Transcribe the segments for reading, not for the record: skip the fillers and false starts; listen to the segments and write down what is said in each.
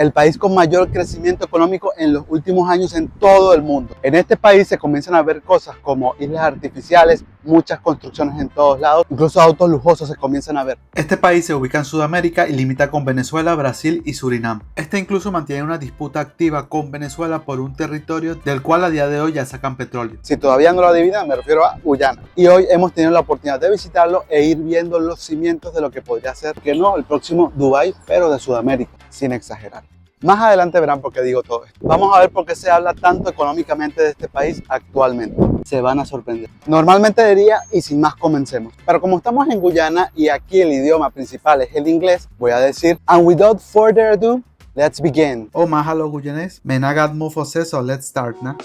el país con mayor crecimiento económico en los últimos años en todo el mundo. En este país se comienzan a ver cosas como islas artificiales, muchas construcciones en todos lados, incluso autos lujosos se comienzan a ver. Este país se ubica en Sudamérica y limita con Venezuela, Brasil y Surinam. Este incluso mantiene una disputa activa con Venezuela por un territorio del cual a día de hoy ya sacan petróleo. Si todavía no lo adivinan, me refiero a Guyana. Y hoy hemos tenido la oportunidad de visitarlo e ir viendo los cimientos de lo que podría ser, que no, el próximo Dubái, pero de Sudamérica, sin exagerar. Más adelante verán por qué digo todo esto. Vamos a ver por qué se habla tanto económicamente de este país actualmente. Se van a sorprender. Normalmente diría, y sin más comencemos. Pero como estamos en Guyana y aquí el idioma principal es el inglés, voy a decir, and without further ado, let's begin. Oh, mahalo guyanés. Menagat mufose, so let's start, ¿no?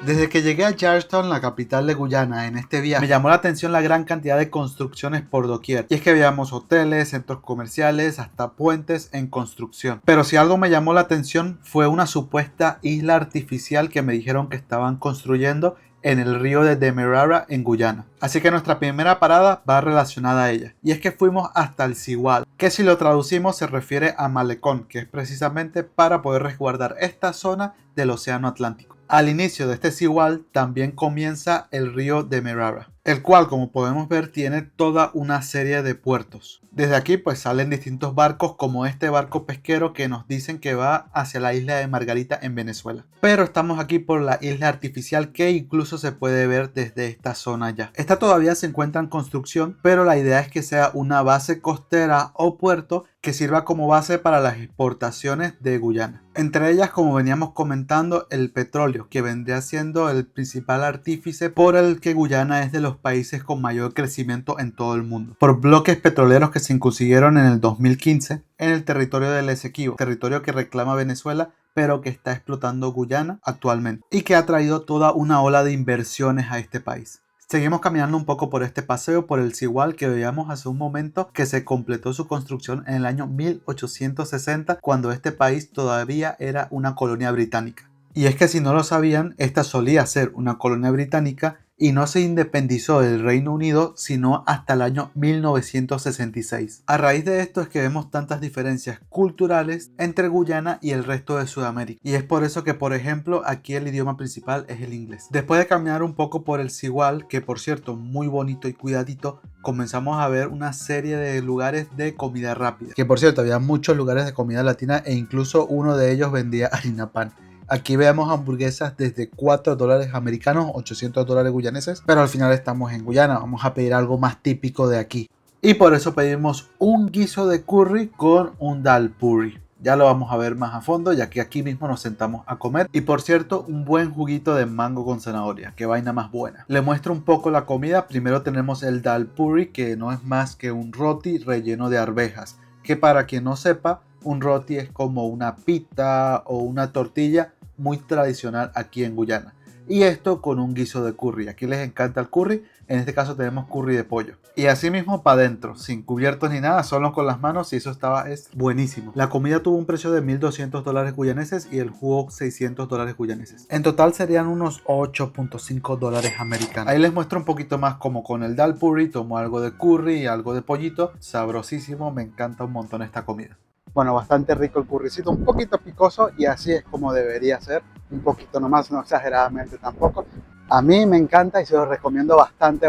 Desde que llegué a Georgetown, la capital de Guyana, en este viaje, me llamó la atención la gran cantidad de construcciones por doquier. Y es que veíamos hoteles, centros comerciales, hasta puentes en construcción. Pero si algo me llamó la atención fue una supuesta isla artificial que me dijeron que estaban construyendo en el río de Demerara en Guyana. Así que nuestra primera parada va relacionada a ella. Y es que fuimos hasta el Sigual, que si lo traducimos se refiere a malecón, que es precisamente para poder resguardar esta zona del océano Atlántico. Al inicio de este Sigual también comienza el río Demerara, el cual, como podemos ver, tiene toda una serie de puertos. Desde aquí pues salen distintos barcos, como este barco pesquero que nos dicen que va hacia la isla de Margarita en Venezuela. Pero estamos aquí por la isla artificial, que incluso se puede ver desde esta zona ya. Esta todavía se encuentra en construcción, pero la idea es que sea una base costera o puerto que sirva como base para las exportaciones de Guyana. Entre ellas, como veníamos comentando, el petróleo, que vendría siendo el principal artífice por el que Guyana es de los países con mayor crecimiento en todo el mundo. Por bloques petroleros que se consiguieron en el 2015 en el territorio del Esequibo, territorio que reclama Venezuela, pero que está explotando Guyana actualmente y que ha traído toda una ola de inversiones a este país. Seguimos caminando un poco por este paseo por el Sigual que veíamos hace un momento, que se completó su construcción en el año 1860, cuando este país todavía era una colonia británica. Y es que si no lo sabían, esta solía ser una colonia británica y no se independizó del Reino Unido sino hasta el año 1966. A raíz de esto es que vemos tantas diferencias culturales entre Guyana y el resto de Sudamérica. Y es por eso que, por ejemplo, aquí el idioma principal es el inglés. Después de caminar un poco por el Sigual, que por cierto muy bonito y cuidadito, comenzamos a ver una serie de lugares de comida rápida. Que por cierto había muchos lugares de comida latina e incluso uno de ellos vendía harina pan. Aquí vemos hamburguesas desde $4 americanos, 800 dólares guyaneses, pero al final estamos en Guyana, vamos a pedir algo más típico de aquí. Y por eso pedimos un guiso de curry con un dal puri. Ya lo vamos a ver más a fondo, ya que aquí mismo nos sentamos a comer. Y por cierto, un buen juguito de mango con zanahoria, qué vaina más buena. Le muestro un poco la comida. Primero tenemos el dal puri, que no es más que un roti relleno de arvejas, que para quien no sepa, un roti es como una pita o una tortilla muy tradicional aquí en Guyana. Y esto con un guiso de curry. Aquí les encanta el curry. En este caso tenemos curry de pollo. Y así mismo para adentro, sin cubiertos ni nada, solo con las manos. Y eso es buenísimo. La comida tuvo un precio de 1.200 dólares guyaneses y el jugo 600 dólares guyaneses. En total serían unos 8.5 dólares americanos. Ahí les muestro un poquito más como con el dal puri. Tomo algo de curry y algo de pollito. Sabrosísimo, me encanta un montón esta comida. Bueno, bastante rico el currycito, un poquito picoso y así es como debería ser, un poquito nomás, no exageradamente tampoco. A mí me encanta y se lo recomiendo bastante.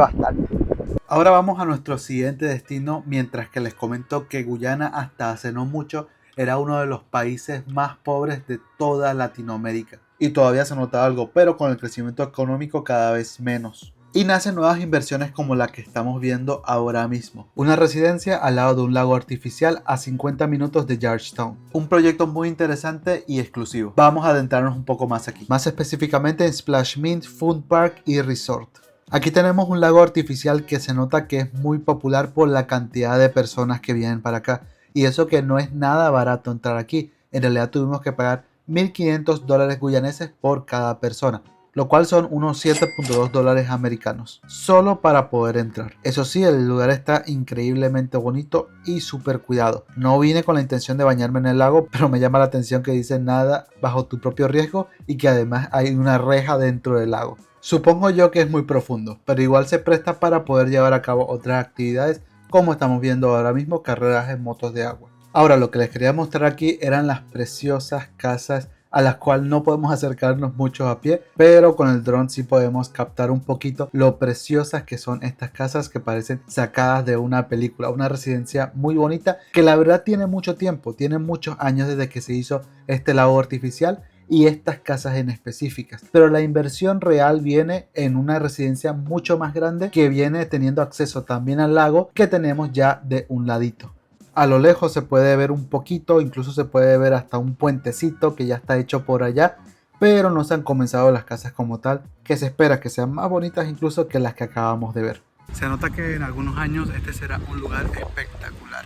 Ahora vamos a nuestro siguiente destino, mientras que les comento que Guyana hasta hace no mucho era uno de los países más pobres de toda Latinoamérica. Y todavía se nota algo, pero con el crecimiento económico cada vez menos. Y nacen nuevas inversiones como la que estamos viendo ahora mismo. Una residencia al lado de un lago artificial a 50 minutos de Georgetown. Un proyecto muy interesante y exclusivo. Vamos a adentrarnos un poco más aquí. Más específicamente en Splash Mint Fun Park y Resort. Aquí tenemos un lago artificial que se nota que es muy popular por la cantidad de personas que vienen para acá. Y eso que no es nada barato entrar aquí. En realidad tuvimos que pagar 1.500 dólares guyaneses por cada persona. lo cual son unos 7.2 dólares americanos, solo para poder entrar. Eso sí, el lugar está increíblemente bonito y súper cuidado. No vine con la intención de bañarme en el lago, pero me llama la atención que dice nada bajo tu propio riesgo y que además hay una reja dentro del lago. Supongo yo que es muy profundo, pero igual se presta para poder llevar a cabo otras actividades como estamos viendo ahora mismo, carreras en motos de agua. Ahora lo que les quería mostrar aquí eran las preciosas casas a las cuales no podemos acercarnos mucho a pie, pero con el dron sí podemos captar un poquito lo preciosas que son estas casas que parecen sacadas de una película. Una residencia muy bonita que la verdad tiene mucho tiempo, tiene muchos años desde que se hizo este lago artificial y estas casas en específicas, pero la inversión real viene en una residencia mucho más grande que viene teniendo acceso también al lago que tenemos ya de un ladito. A lo lejos se puede ver un poquito, incluso se puede ver hasta un puentecito que ya está hecho por allá, pero no se han comenzado las casas como tal, que se espera que sean más bonitas incluso que las que acabamos de ver. Se nota que en algunos años este será un lugar espectacular,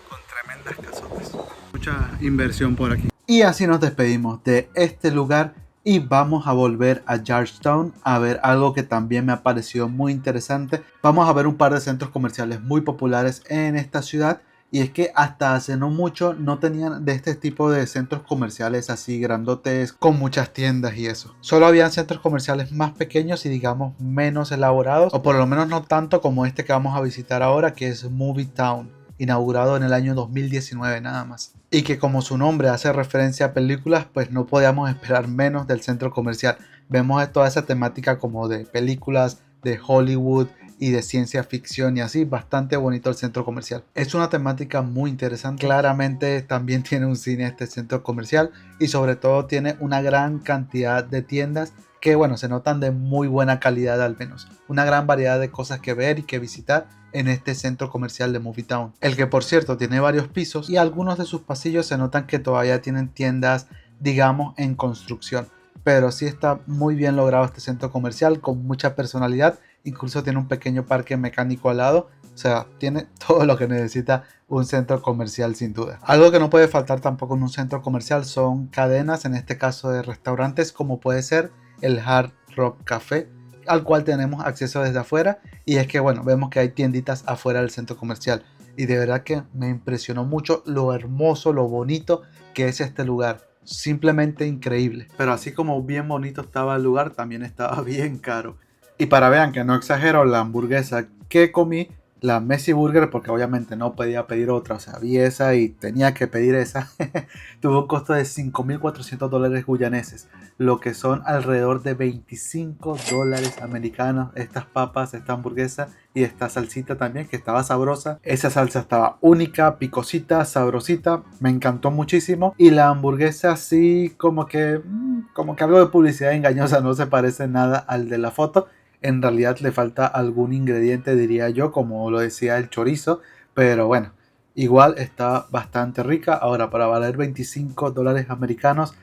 con tremendas casotas. Mucha inversión por aquí. Y así nos despedimos de este lugar y vamos a volver a Georgetown a ver algo que también me ha parecido muy interesante. Vamos a ver un par de centros comerciales muy populares en esta ciudad. Y es que hasta hace no mucho no tenían de este tipo de centros comerciales así grandotes con muchas tiendas y eso. Solo habían centros comerciales más pequeños y digamos menos elaborados, o por lo menos no tanto como este que vamos a visitar ahora, que es Movie Town, inaugurado en el año 2019 nada más. Y que como su nombre hace referencia a películas, pues no podíamos esperar menos del centro comercial. Vemos toda esa temática como de películas de Hollywood y de ciencia ficción y así, bastante bonito el centro comercial. Es una temática muy interesante, claramente también tiene un cine este centro comercial y sobre todo tiene una gran cantidad de tiendas que bueno, se notan de muy buena calidad al menos. Una gran variedad de cosas que ver y que visitar en este centro comercial de Movie Town. El que por cierto tiene varios pisos y algunos de sus pasillos se notan que todavía tienen tiendas digamos en construcción. Pero sí está muy bien logrado este centro comercial con mucha personalidad. Incluso tiene un pequeño parque mecánico al lado. O sea, tiene todo lo que necesita un centro comercial sin duda. Algo que no puede faltar tampoco en un centro comercial son cadenas, en este caso de restaurantes, como puede ser el Hard Rock Café, al cual tenemos acceso desde afuera. Y es que bueno, vemos que hay tienditas afuera del centro comercial. Y de verdad que me impresionó mucho lo hermoso, lo bonito que es este lugar. Simplemente increíble. Pero así como bien bonito estaba el lugar, también estaba bien caro. Y para vean que no exagero, la hamburguesa que comí, la Messi Burger, porque obviamente no podía pedir otra, o sea, vi esa y tenía que pedir esa, tuvo un costo de 5.400 dólares guyaneses, lo que son alrededor de 25 dólares americanos. Estas papas, esta hamburguesa y esta salsita también, que estaba sabrosa. Esa salsa estaba única, picosita, sabrosita, me encantó muchísimo. Y la hamburguesa sí, como que algo de publicidad engañosa, no se parece nada al de la foto. En realidad le falta algún ingrediente, diría yo, como lo decía el chorizo, pero bueno, igual está bastante rica. Ahora, para valer 25 dólares americanos,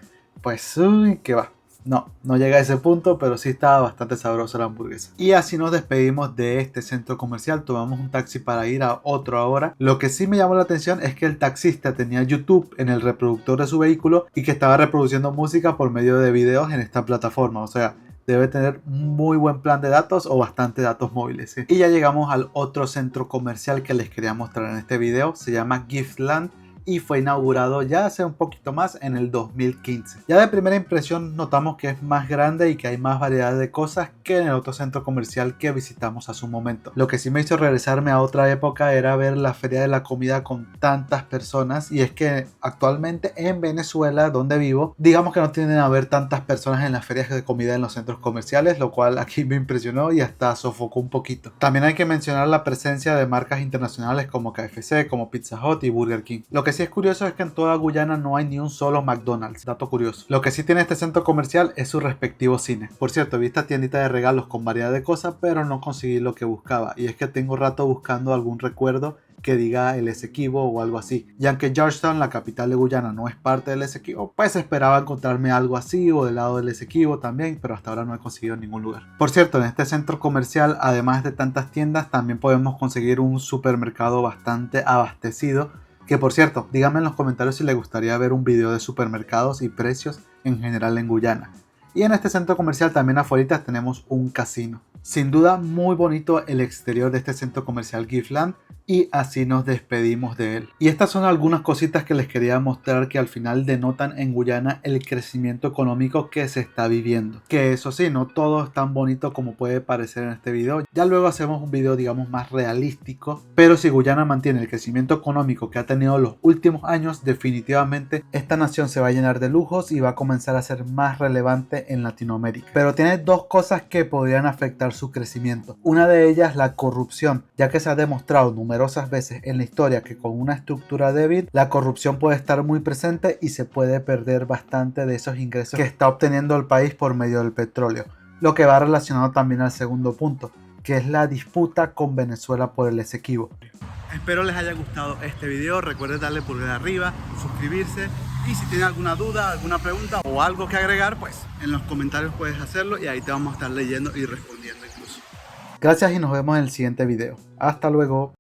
pues uy, que va. No llega a ese punto, pero sí estaba bastante sabrosa la hamburguesa. Y así nos despedimos de este centro comercial. Tomamos un taxi para ir a otro ahora. Lo que sí me llamó la atención es que el taxista tenía YouTube en el reproductor de su vehículo y que estaba reproduciendo música por medio de videos en esta plataforma. O sea, debe tener un muy buen plan de datos o bastante datos móviles, ¿sí? Y ya llegamos al otro centro comercial que les quería mostrar en este video. Se llama Giftland y fue inaugurado ya hace un poquito más, en el 2015. Ya de primera impresión notamos que es más grande y que hay más variedad de cosas que en el otro centro comercial que visitamos a su momento. Lo que sí me hizo regresarme a otra época era ver la feria de la comida con tantas personas, y es que actualmente en Venezuela, donde vivo, digamos que no tienden a haber tantas personas en las ferias de comida en los centros comerciales, lo cual aquí me impresionó y hasta sofocó un poquito. También hay que mencionar la presencia de marcas internacionales como KFC, como Pizza Hut y Burger King. Lo que sí es curioso es que en toda Guyana no hay ni un solo McDonald's, dato curioso. Lo que sí tiene este centro comercial es su respectivo cine. Por cierto, vi esta tiendita de regalos con variedad de cosas, pero no conseguí lo que buscaba, y es que tengo rato buscando algún recuerdo que diga el Essequibo o algo así. Y aunque Georgetown, la capital de Guyana, no es parte del Essequibo, pues esperaba encontrarme algo así o del lado del Essequibo también, pero hasta ahora no he conseguido en ningún lugar. Por cierto, en este centro comercial, además de tantas tiendas, también podemos conseguir un supermercado bastante abastecido. Que por cierto, díganme en los comentarios si les gustaría ver un video de supermercados y precios en general en Guyana. Y en este centro comercial también afuera tenemos un casino. Sin duda muy bonito el exterior de este centro comercial Giftland, y así nos despedimos de él. Y estas son algunas cositas que les quería mostrar que al final denotan en Guyana el crecimiento económico que se está viviendo. Que eso sí, no todo es tan bonito como puede parecer en este video. Ya luego hacemos un video digamos más realístico, pero si Guyana mantiene el crecimiento económico que ha tenido los últimos años, definitivamente esta nación se va a llenar de lujos y va a comenzar a ser más relevante en Latinoamérica. Pero tiene dos cosas que podrían afectar su crecimiento. Una de ellas, la corrupción, ya que se ha demostrado numerosas veces en la historia que con una estructura débil la corrupción puede estar muy presente y se puede perder bastante de esos ingresos que está obteniendo el país por medio del petróleo, lo que va relacionado también al segundo punto, que es la disputa con Venezuela por el Esequibo. Espero les haya gustado este video, recuerden darle pulgar arriba, suscribirse, y si tienen alguna duda, alguna pregunta o algo que agregar, pues en los comentarios puedes hacerlo y ahí te vamos a estar leyendo y respondiendo incluso. Gracias y nos vemos en el siguiente video. Hasta luego.